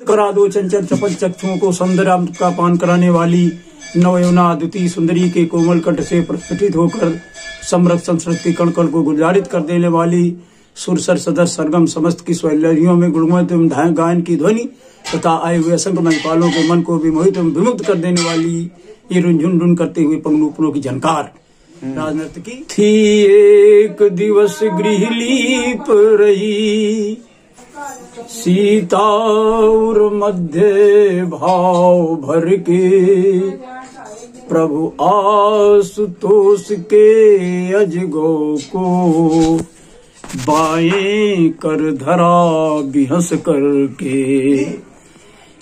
करा दो चंचल चपल चक्षुओं को सौंदर्य का पान कराने वाली नवयौवना अद्वितीय सुंदरी के कोमल कंठ से प्रस्फुटित होकर समृद्ध संस्कृति कण कण को गुलजारित कर देने वाली सुरसर सदस्य सरगम समस्त की स्वैलरियों में गुणगुणित एवं गायन की ध्वनि तथा आए हुए असंख्य महिपालों के मन को विमोहित एवं विमुक्त कर देने वाली ये रुंझुन रुन करते हुए पंगनूपुरों की झनकार राजनृत्य की थी। एक दिवस गृहलीप रही सीता और मध्य भाव भर के प्रभु आशुतोष के अजगो को बाएं कर धरा बिहस करके।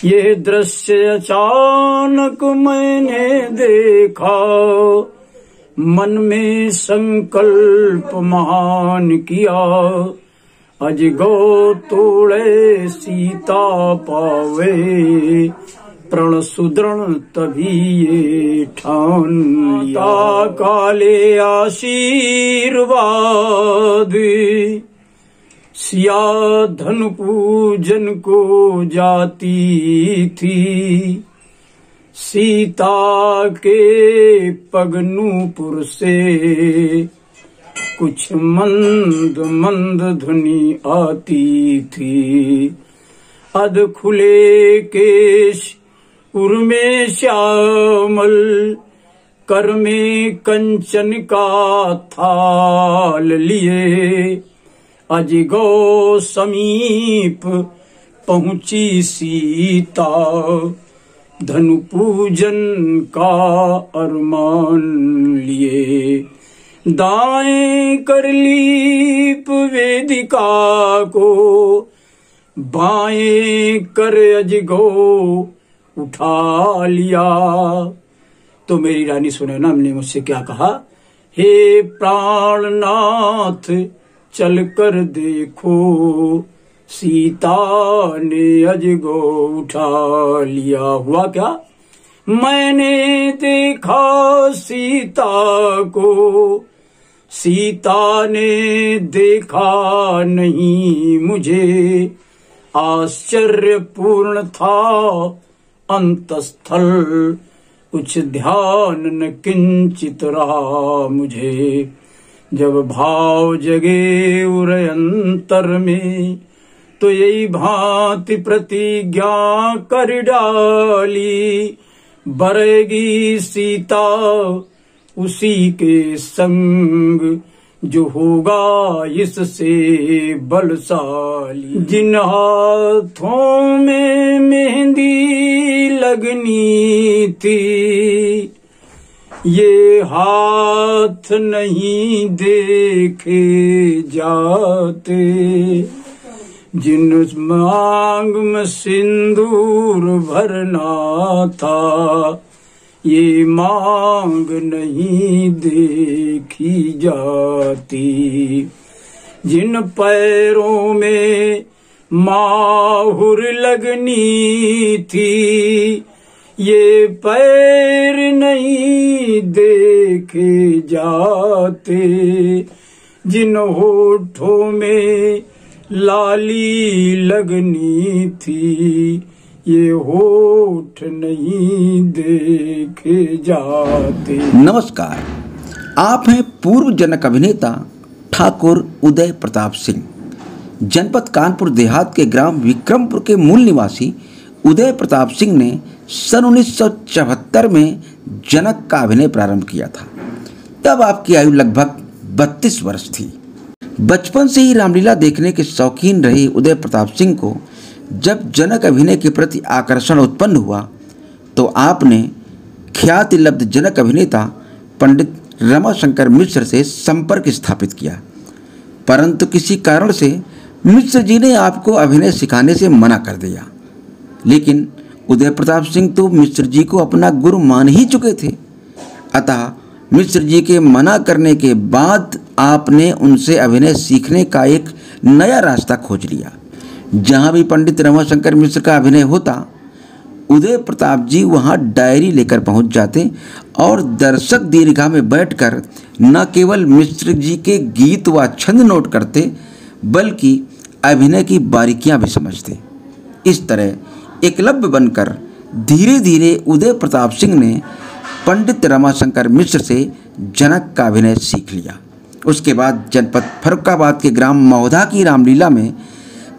ये दृश्य अचानक मैंने देखा, मन में संकल्प महान किया, अजगो तोड़े सीता पावे प्रण सुदृढ़ तभी ये ठान लिया। काले आशीर्वाद सिया धन पूजन को जाती थी, सीता के पगनूपुर से कुछ मंद मंद ध्वनि आती थी। अध खुले केश उर्मे श्यामल, कर में कंचन का थाल लिए, अजगो समीप पहुंची सीता, धनु पूजन का अरमान लिए। दाएं कर लीप वेदिका को, बाएं कर अजगो उठा लिया। तो मेरी रानी सुनैना ने मुझसे क्या कहा, हे प्राणनाथ चल कर देखो, सीता ने अजगो उठा लिया। हुआ क्या, मैंने देखा सीता को, सीता ने देखा नहीं मुझे। आश्चर्यपूर्ण था अंतस्थल, कुछ ध्यान न किंचित रहा मुझे। जब भाव जगे उरे अंतर में, तो यही भांति प्रतिज्ञा कर डाली, बरेगी सीता उसी के संग, जो होगा इससे बलशाली। जिन हाथों में मेहंदी लगनी थी, ये हाथ नहीं देखे जाते। जिन मांग में सिंदूर भरना था, ये मांग नहीं देखी जाती। जिन पैरों में माहुर लगनी थी, ये पैर नहीं देखे जाते। जिन होठों में लाली लगनी थी, ये होठ नहीं देखे जाते। नमस्कार, आप हैं पूर्व जनक अभिनेता ठाकुर उदय प्रताप सिंह। जनपद कानपुर देहात के ग्राम विक्रमपुर के मूल निवासी उदय प्रताप सिंह ने सन 1974 में जनक का अभिनय प्रारंभ किया था। तब आपकी आयु लगभग 32 वर्ष थी। बचपन से ही रामलीला देखने के शौकीन रहे उदय प्रताप सिंह को जब जनक अभिनय के प्रति आकर्षण उत्पन्न हुआ, तो आपने ख्याति लब्ध जनक अभिनेता पंडित रमाशंकर मिश्र से संपर्क स्थापित किया। परंतु किसी कारण से मिश्र जी ने आपको अभिनय सिखाने से मना कर दिया। लेकिन उदय प्रताप सिंह तो मिश्र जी को अपना गुरु मान ही चुके थे। अतः मिश्र जी के मना करने के बाद आपने उनसे अभिनय सीखने का एक नया रास्ता खोज लिया। जहाँ भी पंडित रमाशंकर मिश्र का अभिनय होता, उदय प्रताप जी वहाँ डायरी लेकर पहुँच जाते और दर्शक दीर्घा में बैठकर न केवल मिश्र जी के गीत व छंद नोट करते, बल्कि अभिनय की बारीकियाँ भी समझते। इस तरह एकलव्य बनकर धीरे धीरे उदय प्रताप सिंह ने पंडित रमाशंकर मिश्र से जनक का अभिनय सीख लिया। उसके बाद जनपद फर्रुखाबाद के ग्राम मौधा की रामलीला में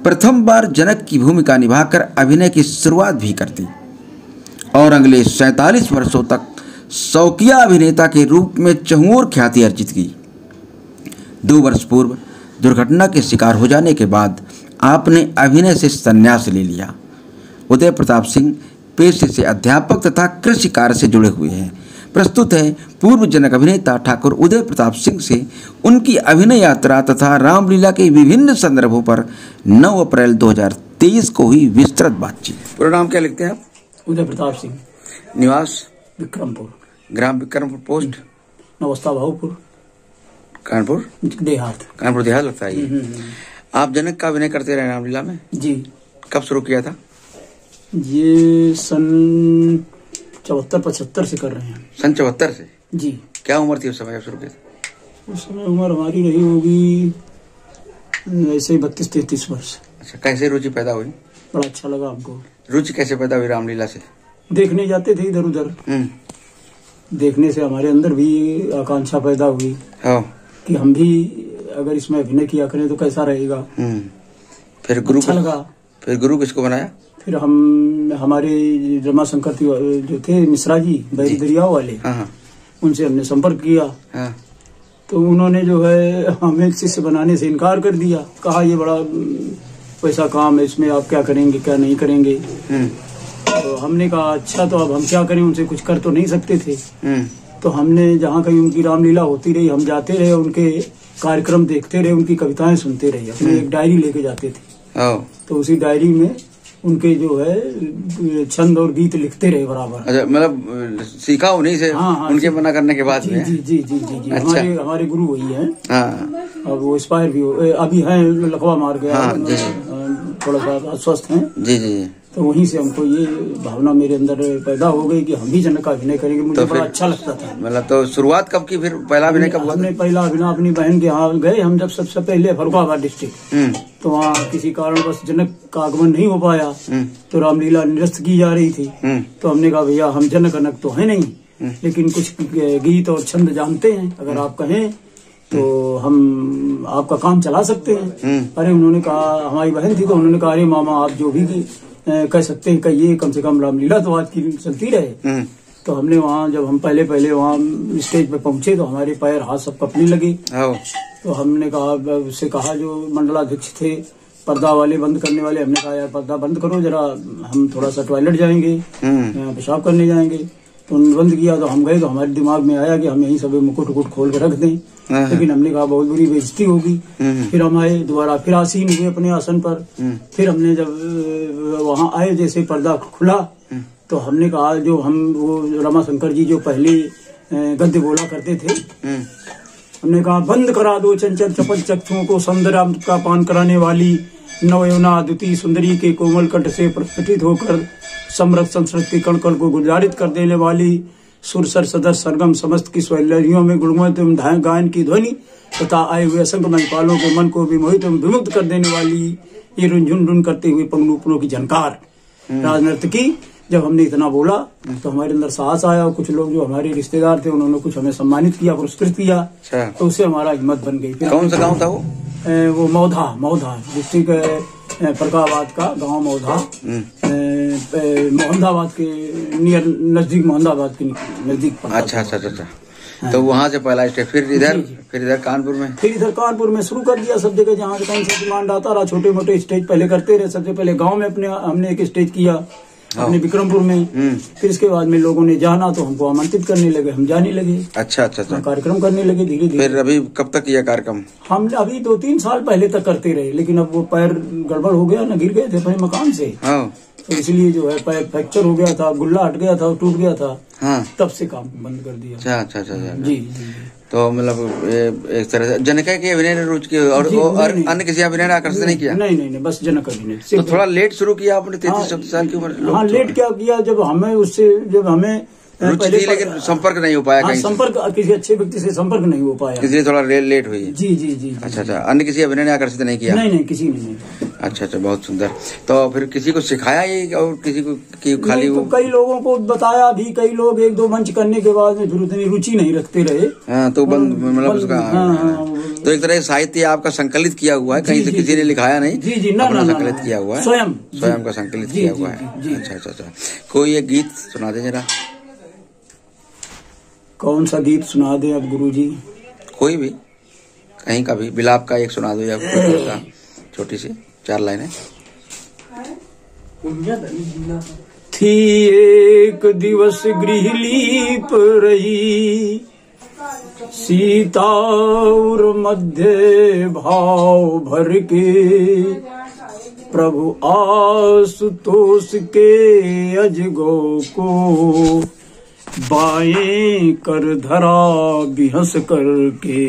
प्रथम बार जनक की भूमिका निभाकर अभिनय की शुरुआत भी कर दी और अगले 47 वर्षों तक शौकिया अभिनेता के रूप में चहुओर ख्याति अर्जित की। 2 वर्ष पूर्व दुर्घटना के शिकार हो जाने के बाद आपने अभिनय से संन्यास ले लिया। उदय प्रताप सिंह पेशे से अध्यापक तथा कृषि कार्य से जुड़े हुए हैं। प्रस्तुत है पूर्व जनक अभिनेता ठाकुर उदय प्रताप सिंह से उनकी अभिनय यात्रा तथा रामलीला के विभिन्न संदर्भों पर 9 अप्रैल 2023 को हुई विस्तृत बातचीत। पूरा नाम क्या लिखते हैं आप? उदय प्रताप सिंह। निवास? विक्रमपुर। ग्राम विक्रमपुर। पोस्ट? नवस्था भाऊपुर, कानपुर देहात। कानपुर देहात लगता है। आप जनक का अभिनय करते रहे रामलीला में? जी। कब शुरू किया था? ये सन 74-75 से कर रहे हैं। सन 74 से? जी। क्या उम्र थी उस समय शुरू किया? उस समय उम्र हमारी रही होगी ऐसे ही 32-33 वर्ष। अच्छा, कैसे रुचि पैदा हुई? बड़ा अच्छा लगा हमको। रुचि कैसे पैदा हुई रामलीला से? देखने जाते थे इधर उधर, देखने से हमारे अंदर भी आकांक्षा पैदा हुई कि हम भी अगर इसमें अभिनय किया करें तो कैसा रहेगा। फिर गुरु अच्छा लगा। फिर गुरु किसको बनाया? फिर हमारे रमाशंकर जो थे मिश्रा जी, बैरी दरिया वाले, उनसे हमने संपर्क किया। तो उन्होंने जो है हमें शिष्य बनाने से इनकार कर दिया। कहा ये बड़ा पैसा काम है, इसमें आप क्या करेंगे क्या नहीं करेंगे। तो हमने कहा अच्छा तो अब हम क्या करें, उनसे कुछ कर तो नहीं सकते थे। तो हमने जहाँ कहीं उनकी रामलीला होती रही हम जाते रहे, उनके कार्यक्रम देखते रहे, उनकी कविताएं सुनते रहे। अपने एक डायरी लेके जाते थे। तो उसी डायरी में उनके जो है छंद और गीत लिखते रहे बराबर। अच्छा, मतलब सीखा उन्हीं से? हाँ, उनके मना करने के बाद जी, में? जी जी जी जी जी। अच्छा। हमारे गुरु वही हैं। अब वो एक्सपायर भी अभी हैं, लकवा मार गया। थोड़ा सा अस्वस्थ हैं। जी जी। तो वहीं से हमको ये भावना मेरे अंदर पैदा हो गई कि हम भी जनक का अभिनय करेंगे। मुझे तो बड़ा अच्छा लगता था। मतलब तो शुरुआत कब की? फिर पहला अभिनय कब हुआ? हमने पहला अभिनय अपनी बहन के यहाँ गए हम जब सबसे पहले फर्रुखाबाद डिस्ट्रिक्ट। तो वहाँ किसी कारणवश जनक का आगमन नहीं हो पाया, तो रामलीला निरस्त की जा रही थी। तो हमने कहा भैया हम जनक अनक तो है नहीं, लेकिन कुछ गीत और छंद जानते हैं, अगर आप कहें तो हम आपका काम चला सकते हैं। अरे उन्होंने कहा, हमारी बहन थी, तो उन्होंने कहा अरे मामा आप जो भी कह सकते हैं कहिए, कम से कम रामलीला तो आज की चलती रहे। तो हमने वहाँ जब हम पहले वहाँ स्टेज पे पहुंचे तो हमारे पैर हाथ सब कपने लगे। तो हमने कहा, उससे कहा जो मंडलाध्यक्ष थे पर्दा वाले बंद करने वाले, हमने कहा यार पर्दा बंद करो जरा, हम थोड़ा सा टॉयलेट जाएंगे, पेशाब करने जाएंगे। तो उन्होंने बंद किया। तो हम गए तो हमारे दिमाग में आया कि हम यही सब मुकुट उकुट खोल के रख दें, लेकिन हमने कहा बहुत बुरी बेइज्जती होगी। फिर हम आए दोबारा, फिर आसीन हुए अपने आसन पर। फिर हमने जब वहाँ आए जैसे पर्दा खुला तो हमने कहा जो हम वो रमाशंकर जी जो पहले गद्य बोला करते थे, हमने कहा बंद करा दो चंचल चपल चक्षुओं को, सौंदर्य का पान कराने वाली नवयौना अद्वितीय सुंदरी के कोमल कंठ से प्रस्फुटित होकर समृद्ध संस्कृति कणकण को गुलजारित कर देने वाली सुरसर सदर सरगम समस्त की स्वैलरियों में गुणमत एवं गायन की ध्वनि तथा आए हुए असंख्य महिपालों के मन को भी मोहित एवं विमुक्त कर देने वाली ये रुन करते हुए पंगनूपुरों की झनकार राजनर्तकी। जब हमने इतना बोला तो हमारे अंदर साहस आया और कुछ लोग जो हमारे रिश्तेदार थे उन्होंने कुछ हमें सम्मानित किया, पुरस्कृत किया। तो उससे हमारा हिम्मत बन गई। कौन सा गाँव था वो? वो मौधा डिस्ट्रिक्ट फर्रुखाबाद का गांव मौधा, मोहम्मदाबाद के नजदीक, मोहम्मदाबाद के नजदीक। अच्छा अच्छा अच्छा। तो वहाँ से पहला स्टेज, फिर इधर कानपुर में? फिर इधर कानपुर में शुरू कर दिया सब जगह, जहाँ कहीं से डिमांड आता रहा। छोटे मोटे स्टेज पहले करते रहे। सबसे पहले गांव में हमने एक स्टेज किया अपने विक्रमपुर में। फिर इसके बाद में लोगों ने जाना तो हमको आमंत्रित करने लगे, हम जाने लगे। अच्छा अच्छा अच्छा। कार्यक्रम करने लगे धीरे धीरे। फिर अभी कब तक किया कार्यक्रम? हम अभी 2-3 साल पहले तक करते रहे, लेकिन अब वो पैर गड़बड़ हो गया ना, गिर गए थे अपने मकान से। तो इसलिए जो है पैर फ्रैक्चर हो गया था, गुल्ला हट गया था, टूट गया था। तब से काम बंद कर दिया। अच्छा अच्छा अच्छा जी। तो मतलब एक तरह से जनक के अभिनय ने रुचि की और अन्य किसी अभिनय ने आकर्षित नहीं किया? नहीं, बस जनक अभिनय। तो थोड़ा लेट शुरू किया आपने, 33-34 साल की उम्र? हाँ, लेट क्या किया, जब हमें रुचि थी लेकिन संपर्क नहीं हो पाया कहीं संपर्क किसी अच्छे व्यक्ति से संपर्क नहीं हो पाया, इसलिए थोड़ा लेट हुई। जी जी जी। अच्छा अच्छा, अन्य किसी अभिनय ने आकर्षित नहीं किया? नहीं, किसी ने नहीं। अच्छा अच्छा, बहुत सुंदर। तो फिर किसी को सिखाया ही और किसी को कि खाली तो कई लोगों को बताया भी, कई लोग 1-2 मंच करने के बाद में फिर उतनी रुचि नहीं रखते रहे। हाँ, तो बंद मतलब उसका। तो एक तरह साहित्य आपका संकलित किया हुआ है, कहीं से किसी ने लिखाया नहीं? जी जी, ना संकलित किया हुआ है, स्वयं का संकलित किया हुआ है। अच्छा अच्छा अच्छा, कोई एक गीत सुना दे जरा। कौन सा गीत सुना दे अब गुरुजी? कोई भी, कहीं का भी, बिलाप का एक सुना दो या छोटी सी 4 लाइनें। थी एक दिवस गृहलीप रही, सीता और मध्य भाव भर के, प्रभु आशुतोष के अजगो को बाएं कर धरा बिहस करके।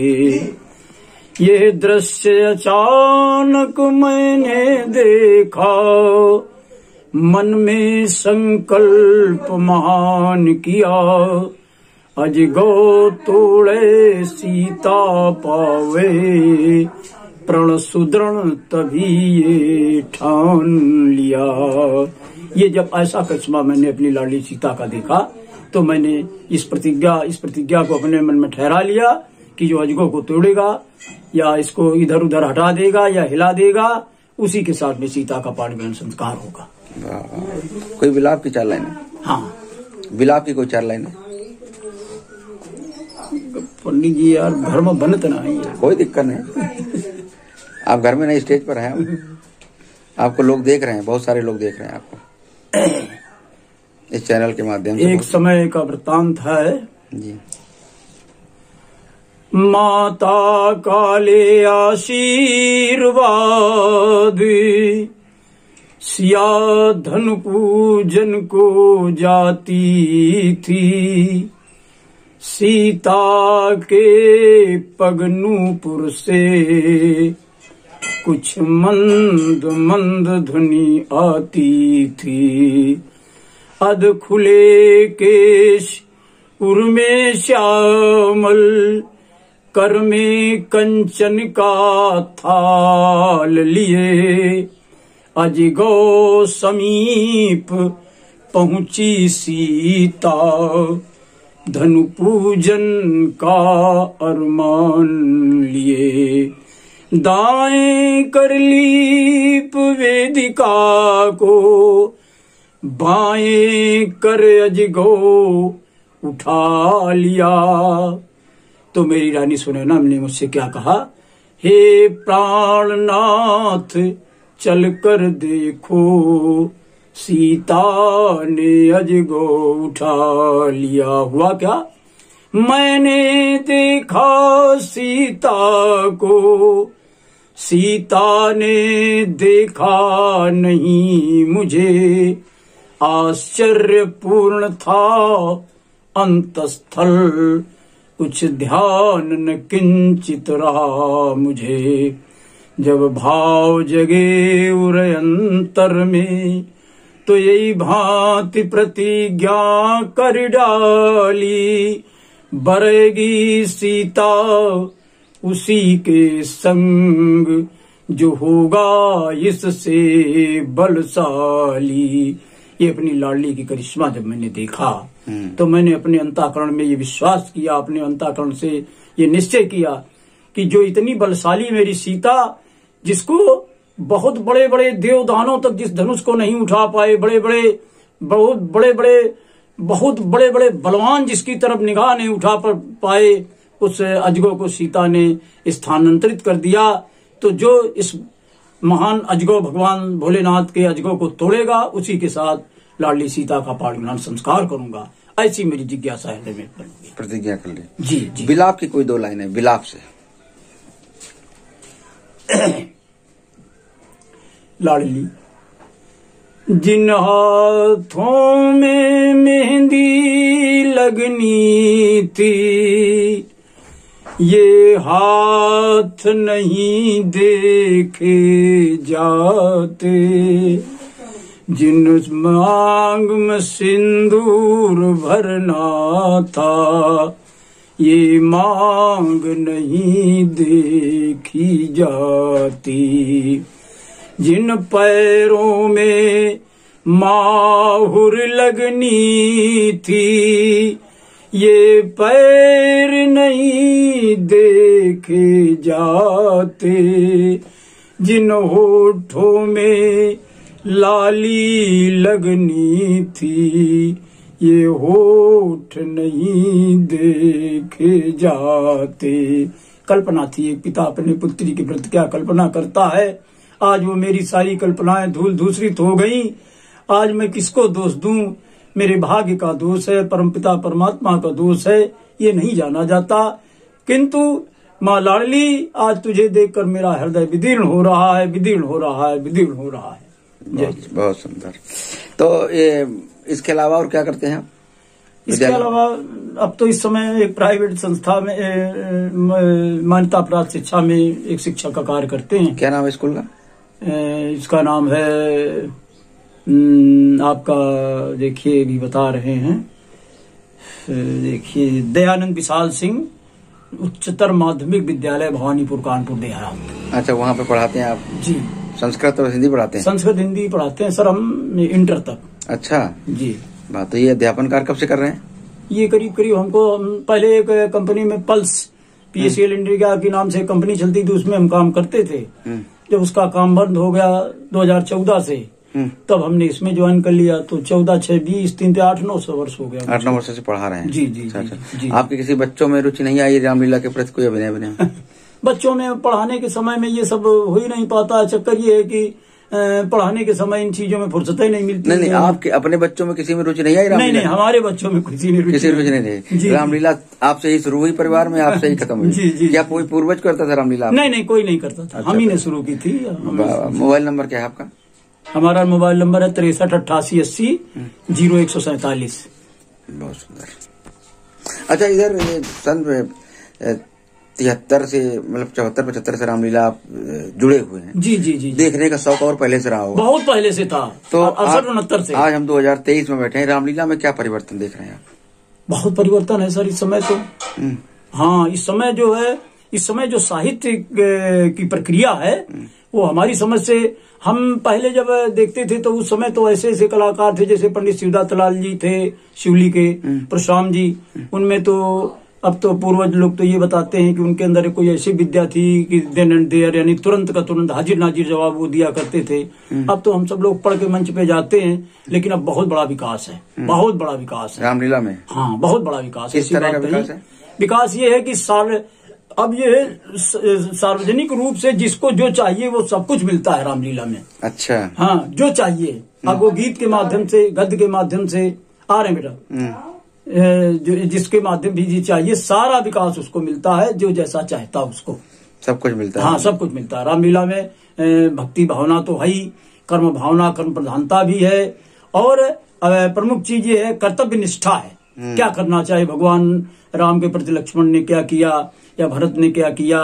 ये दृश्य अचानक मैंने देखा, मन में संकल्प महान किया, अजगो तोड़े सीता पावे, प्रण सुदृढ़ तभी ये ठान लिया। ये जब ऐसा करिश्मा मैंने अपनी लाडली सीता का देखा तो मैंने इस प्रतिज्ञा को अपने मन में ठहरा लिया कि जो अजगो को तोड़ेगा या इसको इधर उधर हटा देगा या हिला देगा, उसी के साथ में सीता का पाणी ग्रहण संस्कार होगा। कोई विलाप की 4 लाइनें? हाँ, विलाप की कोई 4 लाइनें? पंडित जी यार, घर में बनत नहीं है। कोई दिक्कत नहीं, आप घर में नहीं, स्टेज पर हैं, आपको लोग देख रहे हैं, बहुत सारे लोग देख रहे हैं आपको इस चैनल के माध्यम से। एक समय का वृत्तांत है जी। माता काले आशीर्वाद, सिया धन पूजन को जाती थी, सीता के पगनूपुर से कुछ मंद मंद ध्वनि आती थी। अध खुले केश उर्मे श्यामल, कर में कंचन का थाल लिए, अजगो समीप पहुंची सीता, धनु पूजन का अरमान लिए। दाएं कर लीप वेदिका को, बाएं कर अजगो उठा लिया। तो मेरी रानी सुनैना ने मुझसे क्या कहा, हे प्राणनाथ चल कर देखो, सीता ने अजगो उठा लिया। हुआ क्या? मैंने देखा सीता को, सीता ने देखा नहीं मुझे, आश्चर्यपूर्ण था अंतस्थल, कुछ ध्यान न किंचित रहा मुझे। जब भाव जगे उरे अंतर में, तो यही भांति प्रतिज्ञा कर डाली, बरेगी सीता उसी के संग, जो होगा इससे बलशाली। ये अपनी लाडली की करिश्मा जब मैंने देखा तो मैंने अपने अंतःकरण में ये विश्वास किया, अपने अंतःकरण से ये निश्चय किया कि जो इतनी बलशाली मेरी सीता, जिसको बहुत बड़े बड़े देवदानों तक जिस धनुष को नहीं उठा पाए, बहुत बड़े बड़े बलवान जिसकी तरफ निगाह नहीं उठा पाए, उस अजगो को सीता ने स्थानांतरित कर दिया। तो जो इस महान अजगो, भगवान भोलेनाथ के अजगो को तोड़ेगा, उसी के साथ लाडली सीता का पाणी ग्रहण संस्कार करूंगा। ऐसी मेरी जिज्ञासा है, में प्रतिज्ञा कर ली। जी जी। विलाप की कोई 2 लाइनें विलाप से। लाडली, जिन हाथों में मेहंदी लगनी थी, ये हाथ नहीं देखे जाते, जिन मांग में सिंदूर भरना था, ये मांग नहीं देखी जाती। जिन पैरों में माहुर लगनी थी, ये पैर नहीं देखे जाते। जिन होठों में लाली लगनी थी, ये होठ नहीं देखे जाते। कल्पना थी, एक पिता अपने पुत्री के प्रति क्या कल्पना करता है। आज वो मेरी सारी कल्पनाएं धूल धूसरित हो गई। आज मैं किसको दोष दूं? मेरे भाग्य का दोष है, परमपिता परमात्मा का दोष है, ये नहीं जाना जाता। किंतु माँ लाडली, आज तुझे देखकर मेरा हृदय विदीर्ण हो रहा है, विदीर्ण हो रहा है, विदीर्ण हो रहा है। बहुत सुंदर। तो ये इसके अलावा और क्या करते हैं? इसके अलावा अब तो इस समय एक प्राइवेट संस्था में मान्यता प्राप्त शिक्षा में एक शिक्षक का कार्य करते हैं। क्या नाम है स्कूल का? इसका नाम है आपका, देखिए भी बता रहे हैं, देखिए दयानंद विशाल सिंह उच्चतर माध्यमिक विद्यालय भवानीपुर कानपुर देहात। अच्छा, वहाँ पे पढ़ाते हैं आप? जी। संस्कृत और हिंदी पढ़ाते हैं? संस्कृत हिंदी पढ़ाते हैं सर, हम इंटर तक। अच्छा जी। बात तो ये अध्यापन कार्य कब से कर रहे हैं? ये करीब करीब हमको पहले एक कंपनी में पल्स PSCL इंडिया के नाम से कंपनी चलती थी, उसमें हम काम करते थे। जब उसका काम बंद हो गया 2014 से, तब हमने इसमें ज्वाइन कर लिया। तो 14, 6, 20, 3, 8-9 वर्ष हो गया। 8-9 वर्ष से पढ़ा रहे हैं? जी जी। जी। आपके किसी बच्चों में रुचि नहीं आई रामलीला के प्रति? कोई अभिनय बच्चों में पढ़ाने के समय में ये सब हो ही नहीं पाता। चक्कर ये है कि पढ़ाने के समय इन चीजों में फुर्सत ही नहीं मिलती। नहीं, आपके अपने बच्चों में किसी में रुचि नहीं आई रामलीला? नहीं, हमारे बच्चों में किसी ने रुचि नहीं। रामलीला आपसे ही शुरू हुई, परिवार में आपसे ही खत्म हुई? जी। क्या कोई पूर्वज करता था रामलीला? नहीं, कोई नहीं करता था। हम ही ने शुरू की थी। मोबाइल नंबर क्या है आपका? हमारा मोबाइल नंबर है 63 88 80 0147। बहुत सुंदर। अच्छा, इधर सन 73 से मतलब 74-75 से रामलीला आप जुड़े हुए हैं? जी जी जी। देखने का शौक और पहले से रहा होगा? बहुत पहले से था। तो 68-69 से। आज हम 2023 में बैठे हैं, रामलीला में क्या परिवर्तन देख रहे हैं आप? बहुत परिवर्तन है सर इस समय तो। हाँ, इस समय जो है, इस समय जो साहित्य की प्रक्रिया है वो हमारी समझ से, हम पहले जब देखते थे तो उस समय तो ऐसे ऐसे कलाकार थे जैसे पंडित शिवदास लाल जी थे शिवली के, परशुराम जी, उनमें तो अब तो पूर्वज लोग तो ये बताते हैं कि उनके अंदर कोई ऐसी विद्या थी कि देन एंड देयर, यानी तुरंत का तुरंत हाजिर नाजिर जवाब वो दिया करते थे। अब तो हम सब लोग पढ़ के मंच पे जाते हैं, लेकिन अब बहुत बड़ा विकास है, बहुत बड़ा विकास है रामलीला में। हाँ, बहुत बड़ा विकास है। किस तरह का विकास है? विकास ये है कि अब ये सार्वजनिक रूप से जिसको जो चाहिए वो सब कुछ मिलता है रामलीला में। अच्छा। हाँ, जो चाहिए। अब वो गीत के माध्यम से, गद्य के माध्यम से आ रहे बेटा, जिसके माध्यम भी जी चाहिए, सारा विकास उसको मिलता है, जो जैसा चाहता उसको सब कुछ मिलता है। हाँ, सब कुछ मिलता है रामलीला में। भक्ति भावना तो है ही, कर्म भावना, कर्म प्रधानता भी है, और प्रमुख चीज ये है कर्तव्य निष्ठा है। क्या करना चाहिए, भगवान राम के प्रति लक्ष्मण ने क्या किया या भरत ने क्या किया,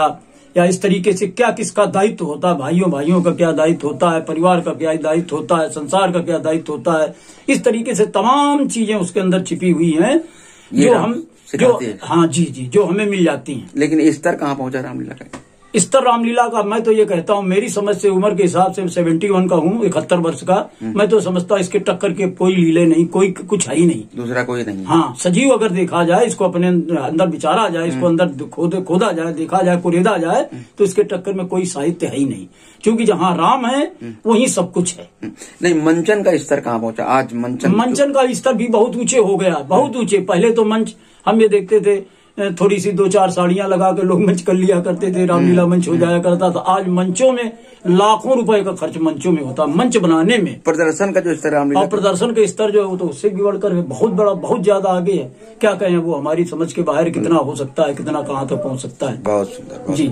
या इस तरीके से क्या किसका दायित्व होता है, भाइयों का क्या दायित्व होता है, परिवार का क्या दायित्व होता है, संसार का क्या दायित्व होता है। इस तरीके से तमाम चीजें उसके अंदर छिपी हुई हैं जो हाँ जी जी, जो हमें मिल जाती हैं। लेकिन स्तर कहाँ पहुंचा रामलीला का? स्तर रामलीला का मैं तो ये कहता हूँ, मेरी समझ से, उम्र के हिसाब से 71 का हूँ, 71 वर्ष का, मैं तो समझता इसके टक्कर के कोई लीले नहीं, कोई कुछ है ही नहीं, दूसरा कोई नहीं। हाँ, सजीव अगर देखा जाए, इसको अपने अंदर विचारा जाए, इसको अंदर खोदा जाए, देखा जाए, कुरेदा जाए, तो इसके टक्कर में कोई साहित्य है ही नहीं, क्योंकि जहाँ राम है वहीं सब कुछ है। नहीं, मंचन का स्तर कहाँ पहुंचा आज? मंचन का स्तर भी बहुत ऊंचे हो गया, बहुत ऊंचे। पहले तो मंच हम ये देखते थे, थोड़ी सी 2-4 साड़ियां लगा के लोग मंच कर लिया करते थे, रामलीला मंच हो जाया करता था। आज मंचों में लाखों रुपए का खर्च मंचों में होता, मंच बनाने में। प्रदर्शन का जो स्तर रामलीला, और प्रदर्शन का स्तर जो है वो तो उससे भी बढ़कर बहुत बड़ा, बहुत ज्यादा आगे है। क्या कहें, वो हमारी समझ के बाहर कितना हो सकता है, कितना कहाँ तक पहुँच सकता है। बहुत सुंदर जी।